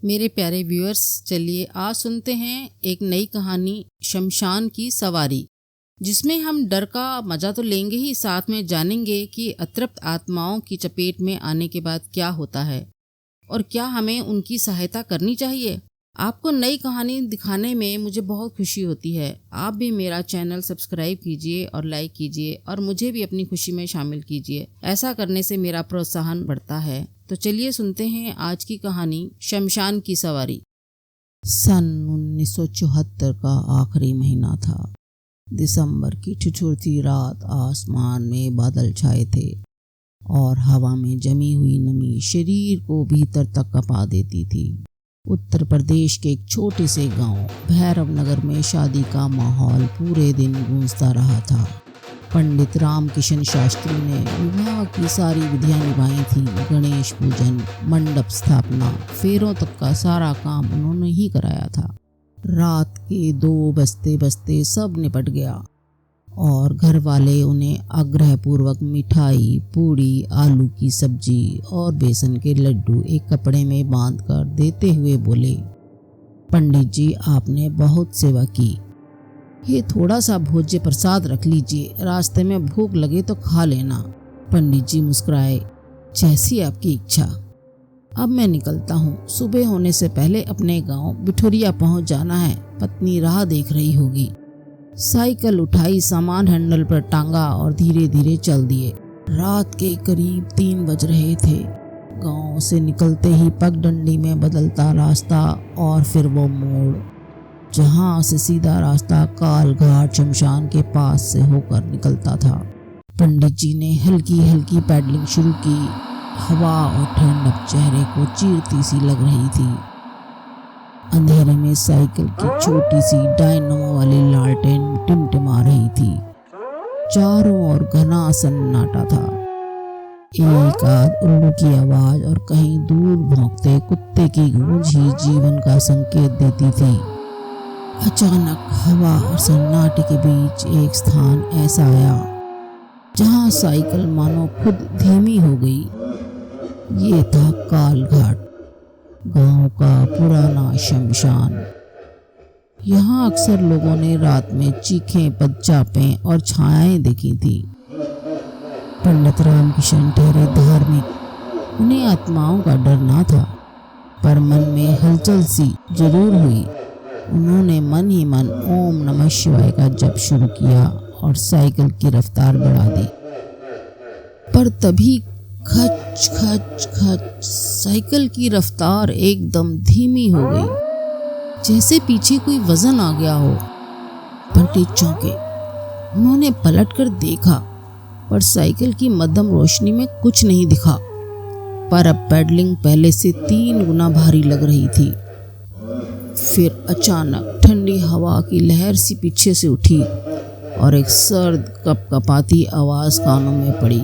मेरे प्यारे व्यूअर्स, चलिए आज सुनते हैं एक नई कहानी शमशान की सवारी, जिसमें हम डर का मजा तो लेंगे ही, साथ में जानेंगे कि अतृप्त आत्माओं की चपेट में आने के बाद क्या होता है और क्या हमें उनकी सहायता करनी चाहिए। आपको नई कहानी दिखाने में मुझे बहुत खुशी होती है। आप भी मेरा चैनल सब्सक्राइब कीजिए और लाइक कीजिए और मुझे भी अपनी खुशी में शामिल कीजिए। ऐसा करने से मेरा प्रोत्साहन बढ़ता है। तो चलिए सुनते हैं आज की कहानी शमशान की सवारी। सन 1974 का आखिरी महीना था। दिसंबर की ठिठुरती रात, आसमान में बादल छाए थे और हवा में जमी हुई नमी शरीर को भीतर तक कपा देती थी। उत्तर प्रदेश के एक छोटे से गांव भैरव नगर में शादी का माहौल पूरे दिन गूंजता रहा था। पंडित राम किशन शास्त्री ने विवाह की सारी विधियां निभाई थी। गणेश पूजन, मंडप स्थापना, फेरों तक का सारा काम उन्होंने ही कराया था। रात के 2 बजते बजते सब निपट गया और घर वाले उन्हें आग्रहपूर्वक मिठाई, पूड़ी, आलू की सब्जी और बेसन के लड्डू एक कपड़े में बांधकर देते हुए बोले, पंडित जी, आपने बहुत सेवा की, ये थोड़ा सा भोज्य प्रसाद रख लीजिए, रास्ते में भूख लगे तो खा लेना। पंडित जी मुस्कुराए, जैसी आपकी इच्छा। अब मैं निकलता हूँ, सुबह होने से पहले अपने गांव बिठुरिया पहुँच जाना है। पत्नी राह देख रही होगी। साइकिल उठाई, सामान हैंडल पर टांगा और धीरे धीरे चल दिए। रात के करीब 3 बज रहे थे। गांव से निकलते ही पगडंडी में बदलता रास्ता और फिर वो मोड़, जहां से सीधा रास्ता काल घाट शमशान के पास से होकर निकलता था। पंडित जी ने हल्की हल्की पैडलिंग शुरू की। हवा और ठंडक चेहरे को चीरती सी लग रही थी। अंधेरे में साइकिल की छोटी सी डायनामो वाली लालटेन टिमटिमा रही थी। चारों ओर घना सन्नाटा था। एक आध उल्लू की आवाज और कहीं दूर भौंकते कुत्ते की गूंज ही जीवन का संकेत देती थी। अचानक हवा और सन्नाटे के बीच एक स्थान ऐसा आया जहां साइकिल मानो खुद धीमी हो गई। ये था काल घाट, गांव का पुराना शमशान। यहाँ अक्सर लोगों ने रात में चीखें, पदचापें और छायाएं देखी थी। पंडित राम किशन ठहरे धार्मिक। उन्हें आत्माओं का डर ना था, पर मन में हलचल सी जरूर हुई। उन्होंने मन ही मन ओम नमः शिवाय का जप शुरू किया और साइकिल की रफ्तार बढ़ा दी। पर तभी खच खच खच, साइकिल की रफ्तार एकदम धीमी हो गई, जैसे पीछे कोई वजन आ गया हो। पंडित चौंके। उन्होंने पलटकर देखा, पर साइकिल की मध्यम रोशनी में कुछ नहीं दिखा। पर अब पैडलिंग पहले से 3 गुना भारी लग रही थी। फिर अचानक ठंडी हवा की लहर सी पीछे से उठी और एक सर्द कपकपाती आवाज कानों में पड़ी,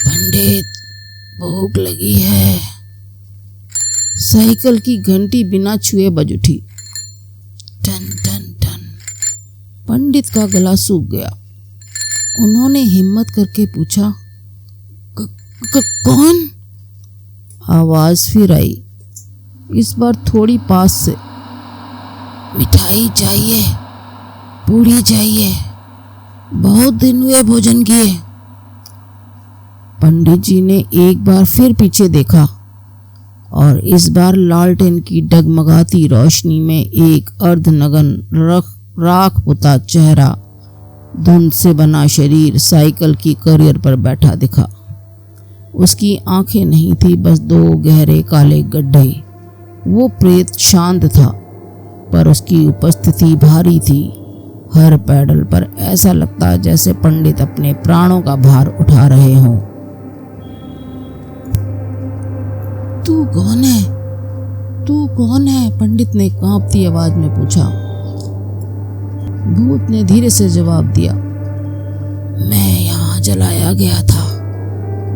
पंडित, भूख लगी है। साइकिल की घंटी बिना छुए बज उठी। Ton ton ton. पंडित का गला सूख गया। उन्होंने हिम्मत करके पूछा, कौन? आवाज फिर आई, इस बार थोड़ी पास से। मिठाई चाहिए, पूड़ी चाहिए, बहुत दिन हुए भोजन किए। पंडित जी ने एक बार फिर पीछे देखा और इस बार लालटेन की डगमगाती रोशनी में एक अर्धनग्न राख पुता चेहरा, धुंध से बना शरीर साइकिल की कैरियर पर बैठा दिखा। उसकी आंखें नहीं थी, बस 2 गहरे काले गड्ढे। वो प्रेत शांत था, पर उसकी उपस्थिति भारी थी। हर पैडल पर ऐसा लगता जैसे पंडित अपने प्राणों का भार उठा रहे हों। तू कौन है? तू कौन है? पंडित ने कांपती आवाज में पूछा। भूत ने धीरे से जवाब दिया, मैं यहाँ जलाया गया था,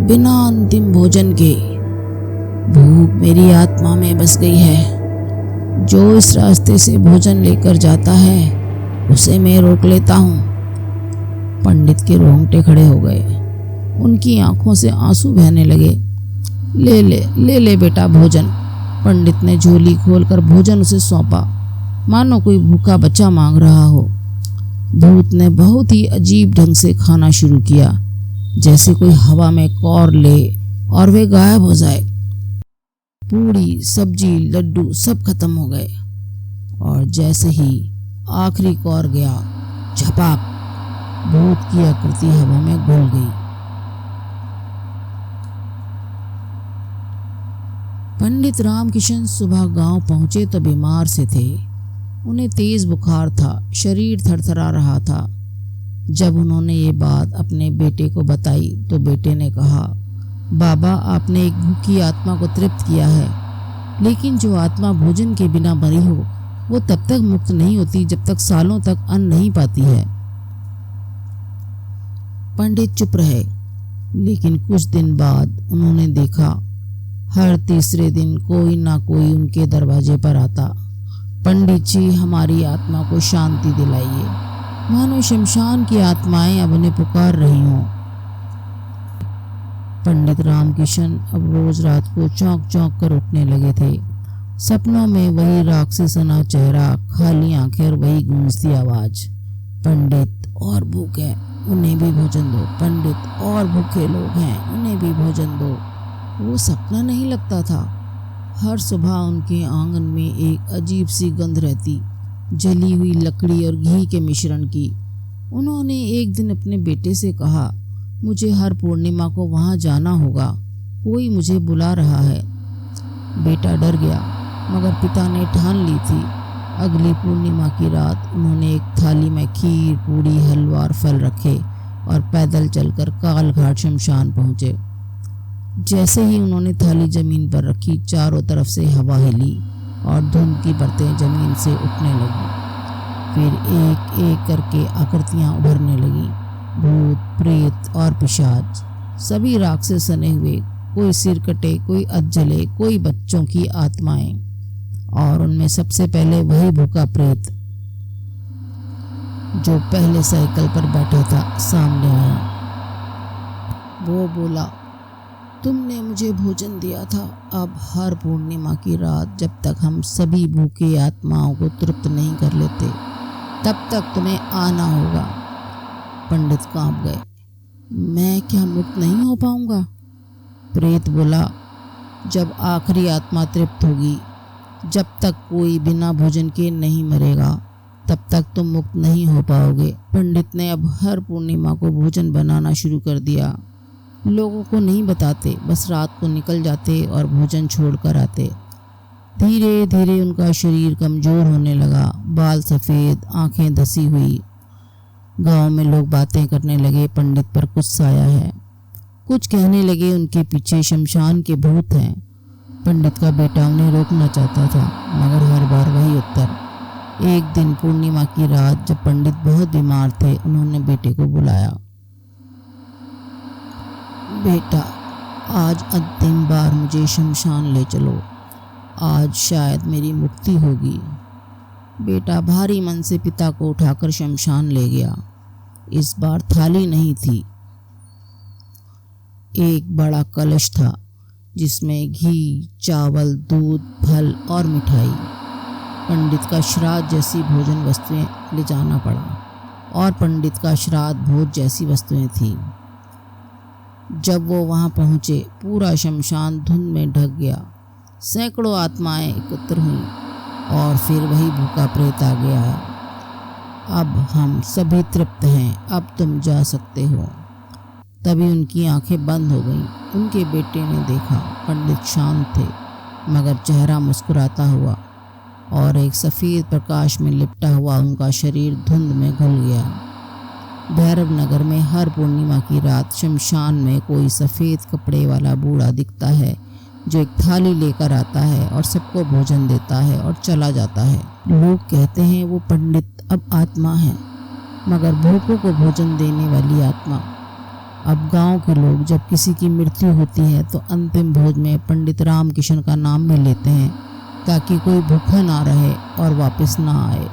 बिना अंतिम भोजन के। भूख मेरी आत्मा में बस गई है। जो इस रास्ते से भोजन लेकर जाता है, उसे मैं रोक लेता हूँ। पंडित के रोंगटे खड़े हो गए। उनकी आंखों से आंसू बहने लगे। ले ले बेटा भोजन, पंडित ने झोली खोलकर भोजन उसे सौंपा, मानो कोई भूखा बच्चा मांग रहा हो। भूत ने बहुत ही अजीब ढंग से खाना शुरू किया, जैसे कोई हवा में कौर ले और वे गायब हो जाए। पूड़ी, सब्जी, लड्डू सब खत्म हो गए और जैसे ही आखिरी कौर गया, झपाक, भूत की आकृति हवा में घुल गई। पंडित रामकिशन सुबह गांव पहुंचे तो बीमार से थे। उन्हें तेज बुखार था, शरीर थरथरा रहा था। जब उन्होंने ये बात अपने बेटे को बताई तो बेटे ने कहा, बाबा, आपने एक भूखी आत्मा को तृप्त किया है, लेकिन जो आत्मा भोजन के बिना मरी हो वो तब तक मुक्त नहीं होती जब तक सालों तक अन्न नहीं पाती है। पंडित चुप रहे, लेकिन कुछ दिन बाद उन्होंने देखा हर तीसरे दिन कोई ना कोई उनके दरवाजे पर आता। पंडित जी, हमारी आत्मा को शांति दिलाइए, मानो शमशान की आत्माएं अब उन्हें पुकार रही हों। पंडित रामकिशन अब रोज रात को चौंक चौंक कर उठने लगे थे। सपनों में वही राक्षसना चेहरा, खाली आंखें और वही गूंजती आवाज, पंडित और भूखे, उन्हें भी भोजन दो। पंडित और भूखे लोग हैं, उन्हें भी भोजन दो। वो सपना नहीं लगता था। हर सुबह उनके आंगन में एक अजीब सी गंध रहती, जली हुई लकड़ी और घी के मिश्रण की। उन्होंने एक दिन अपने बेटे से कहा, मुझे हर पूर्णिमा को वहाँ जाना होगा, कोई मुझे बुला रहा है। बेटा डर गया, मगर पिता ने ठान ली थी। अगली पूर्णिमा की रात उन्होंने एक थाली में खीर, पूड़ी, हलवा और फल रखे और पैदल चलकर कालघाट शमशान पहुँचे। जैसे ही उन्होंने थाली जमीन पर रखी, चारों तरफ से हवा हिली और धुंध की परतें जमीन से उठने लगी। फिर एक एक करके आकृतियां उभरने लगी, भूत, प्रेत और पिशाच, सभी राक्षस बने हुए, कोई सिर कटे, कोई अधजले, कोई बच्चों की आत्माएं। और उनमें सबसे पहले वही भूखा प्रेत जो पहले साइकिल पर बैठा था सामने आया। वो बोला, तुमने मुझे भोजन दिया था, अब हर पूर्णिमा की रात जब तक हम सभी भूखे आत्माओं को तृप्त नहीं कर लेते, तब तक तुम्हें आना होगा। पंडित कांप गए, मैं क्या मुक्त नहीं हो पाऊंगा? प्रेत बोला, जब आखिरी आत्मा तृप्त होगी, जब तक कोई बिना भोजन के नहीं मरेगा, तब तक तुम मुक्त नहीं हो पाओगे। पंडित ने अब हर पूर्णिमा को भोजन बनाना शुरू कर दिया। लोगों को नहीं बताते, बस रात को निकल जाते और भोजन छोड़कर आते। धीरे धीरे उनका शरीर कमज़ोर होने लगा, बाल सफ़ेद, आंखें धसी हुई। गांव में लोग बातें करने लगे, पंडित पर कुछ साया है। कुछ कहने लगे, उनके पीछे शमशान के भूत हैं। पंडित का बेटा उन्हें रोकना चाहता था, मगर हर बार वही उत्तर। एक दिन पूर्णिमा की रात जब पंडित बहुत बीमार थे, उन्होंने बेटे को बुलाया। बेटा, आज अंतिम बार मुझे शमशान ले चलो, आज शायद मेरी मुक्ति होगी। बेटा भारी मन से पिता को उठाकर शमशान ले गया। इस बार थाली नहीं थी, एक बड़ा कलश था जिसमें घी, चावल, दूध, फल और मिठाई। पंडित का श्राद्ध जैसी भोजन वस्तुएं ले जाना पड़ा और पंडित का श्राद्ध भोज जैसी वस्तुएं थीं। जब वो वहाँ पहुँचे, पूरा शमशान धुंध में ढक गया। सैकड़ों आत्माएं एकत्र हुईं और फिर वही भूखा प्रेत आ गया। अब हम सभी तृप्त हैं, अब तुम जा सकते हो। तभी उनकी आंखें बंद हो गईं। उनके बेटे ने देखा, पंडित शांत थे, मगर चेहरा मुस्कुराता हुआ और एक सफ़ेद प्रकाश में लिपटा हुआ उनका शरीर धुंध में घुल गया। भैरव नगर में हर पूर्णिमा की रात शमशान में कोई सफ़ेद कपड़े वाला बूढ़ा दिखता है, जो एक थाली लेकर आता है और सबको भोजन देता है और चला जाता है। लोग कहते हैं वो पंडित अब आत्मा है, मगर भूखों को भोजन देने वाली आत्मा। अब गांव के लोग जब किसी की मृत्यु होती है तो अंतिम भोज में पंडित रामकिशन का नाम भी लेते हैं, ताकि कोई भूखा ना रहे और वापस ना आए।